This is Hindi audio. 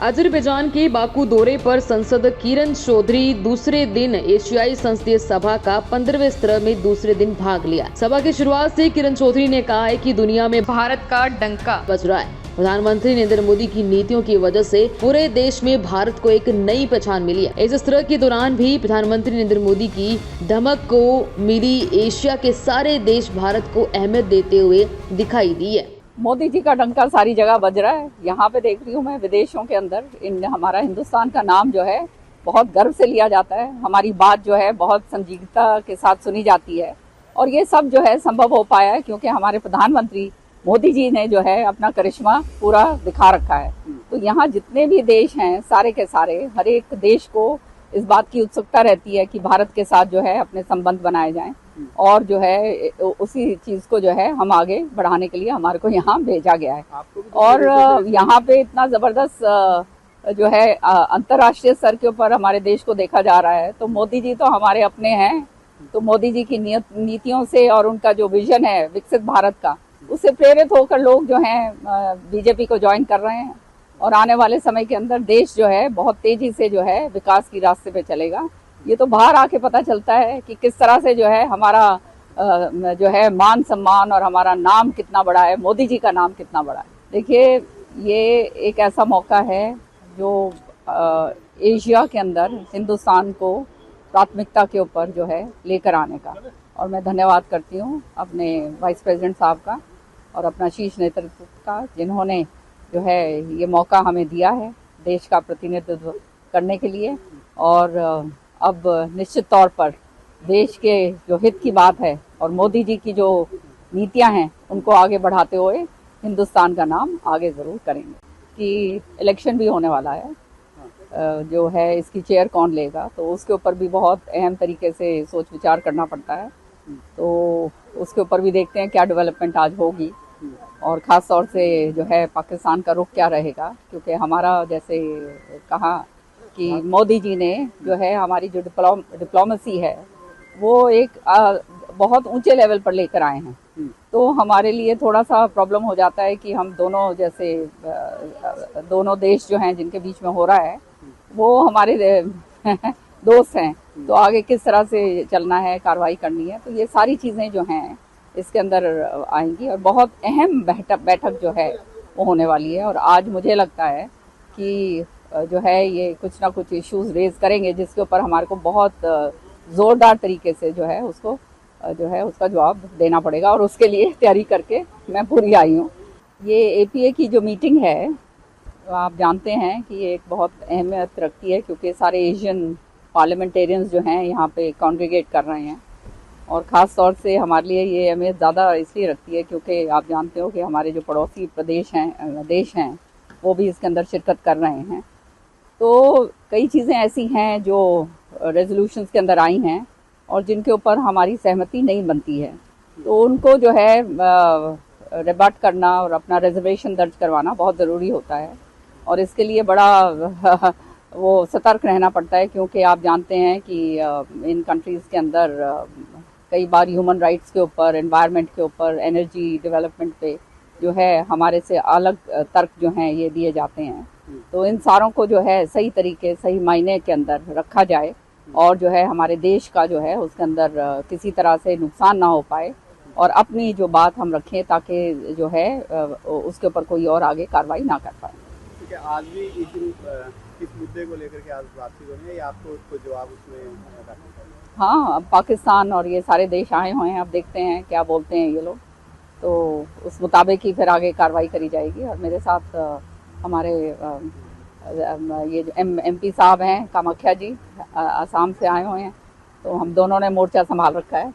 अजरबैजान के बाकू दौरे पर सांसद किरण चौधरी दूसरे दिन एशियाई संसदीय सभा का 15वें सत्र में दूसरे दिन भाग लिया। सभा की शुरुआत से किरण चौधरी ने कहा है कि दुनिया में भारत का डंका बज रहा है। प्रधानमंत्री नरेंद्र मोदी की नीतियों की वजह से पूरे देश में भारत को एक नई पहचान मिली है। इस सत्र के दौरान भी प्रधानमंत्री नरेंद्र मोदी की धमक को मिली एशिया के सारे देश भारत को अहमियत देते हुए दिखाई दी है। मोदी जी का डंका सारी जगह बज रहा है। यहाँ पे देख रही हूँ मैं विदेशों के अंदर हमारा हिंदुस्तान का नाम जो है बहुत गर्व से लिया जाता है। हमारी बात जो है बहुत संजीदता के साथ सुनी जाती है और ये सब जो है संभव हो पाया है क्योंकि हमारे प्रधानमंत्री मोदी जी ने जो है अपना करिश्मा पूरा दिखा रखा है। तो यहाँ जितने भी देश हैं सारे के सारे हर एक देश को इस बात की उत्सुकता रहती है कि भारत के साथ जो है अपने संबंध बनाए जाएं और जो है उसी चीज को जो है हम आगे बढ़ाने के लिए हमारे को यहाँ भेजा गया है। और यहाँ पे इतना जबरदस्त जो है अंतर्राष्ट्रीय स्तर के ऊपर हमारे देश को देखा जा रहा है। तो मोदी जी तो हमारे अपने हैं। तो मोदी जी की नीतियों से और उनका जो विजन है विकसित भारत का, उससे प्रेरित होकर लोग जो हैं बीजेपी को ज्वाइन कर रहे हैं और आने वाले समय के अंदर देश जो है बहुत तेजी से जो है विकास की रास्ते पे चलेगा। ये तो बाहर आके पता चलता है कि किस तरह से जो है हमारा जो है मान सम्मान और हमारा नाम कितना बड़ा है, मोदी जी का नाम कितना बड़ा है। देखिए ये एक ऐसा मौका है जो एशिया के अंदर हिंदुस्तान को प्राथमिकता के ऊपर जो है लेकर आने का, और मैं धन्यवाद करती हूँ अपने वाइस प्रेसिडेंट साहब का और अपना शीर्ष नेतृत्व का, जिन्होंने जो है ये मौका हमें दिया है देश का प्रतिनिधित्व करने के लिए। और अब निश्चित तौर पर देश के जो हित की बात है और मोदी जी की जो नीतियां हैं उनको आगे बढ़ाते हुए हिंदुस्तान का नाम आगे ज़रूर करेंगे। कि इलेक्शन भी होने वाला है, जो है इसकी चेयर कौन लेगा, तो उसके ऊपर भी बहुत अहम तरीके से सोच विचार करना पड़ता है। तो उसके ऊपर भी देखते हैं क्या डेवलपमेंट आज होगी और ख़ास तौर से जो है पाकिस्तान का रुख क्या रहेगा, क्योंकि हमारा जैसे कहा कि मोदी जी ने जो है हमारी जो डिप्लोमेसी है वो एक बहुत ऊंचे लेवल पर लेकर आए हैं। तो हमारे लिए थोड़ा सा प्रॉब्लम हो जाता है कि हम दोनों जैसे दोनों देश जो हैं जिनके बीच में हो रहा है वो हमारे दोस्त हैं, तो आगे किस तरह से चलना है, कार्रवाई करनी है, तो ये सारी चीज़ें जो हैं इसके अंदर आएंगी और बहुत अहम बैठक जो है वो होने वाली है। और आज मुझे लगता है कि जो है ये कुछ ना कुछ इश्यूज रेज करेंगे जिसके ऊपर हमारे को बहुत ज़ोरदार तरीके से जो है उसको जो है उसका जवाब देना पड़ेगा और उसके लिए तैयारी करके मैं पूरी आई हूँ। ये एपीए की जो मीटिंग है आप जानते हैं कि ये एक बहुत अहमियत रखती है क्योंकि सारे एशियन पार्लियामेंटेरियंस जो हैं यहाँ पे कॉन्ग्रीगेट कर रहे हैं और ख़ास तौर से हमारे लिए ये अहमियत ज़्यादा इसलिए रखती है क्योंकि आप जानते हो कि हमारे जो पड़ोसी देश हैं वो भी इसके अंदर शिरकत कर रहे हैं। तो कई चीज़ें ऐसी हैं जो रेजोल्यूशंस के अंदर आई हैं और जिनके ऊपर हमारी सहमति नहीं बनती है, तो उनको जो है रिबट करना और अपना रिजर्वेशन दर्ज करवाना बहुत ज़रूरी होता है और इसके लिए बड़ा वो सतर्क रहना पड़ता है क्योंकि आप जानते हैं कि इन कंट्रीज़ के अंदर कई बार ह्यूमन राइट्स के ऊपर, एनवायरनमेंट के ऊपर, एनर्जी डेवलपमेंट पे जो है हमारे से अलग तर्क जो हैं ये दिए जाते हैं। तो इन सारों को जो है सही तरीके, सही मायने के अंदर रखा जाए और जो है हमारे देश का जो है उसके अंदर किसी तरह से नुकसान ना हो पाए और अपनी जो बात हम रखें ताकि जो है उसके ऊपर कोई और आगे कार्रवाई ना कर पाए। ठीक है, आज भी किस मुद्दे को लेकर के आज बातचीत हो रही है या आपको कोई जवाब उसमें? हाँ, पाकिस्तान और ये सारे देश आए हुए हैं, अब देखते हैं क्या बोलते हैं ये लोग, तो उस मुताबिक ही फिर आगे कार्रवाई करी जाएगी। और मेरे साथ हमारे ये जो एमपी साहब हैं कामाख्या जी, असम से आए हुए हैं, तो हम दोनों ने मोर्चा संभाल रखा है।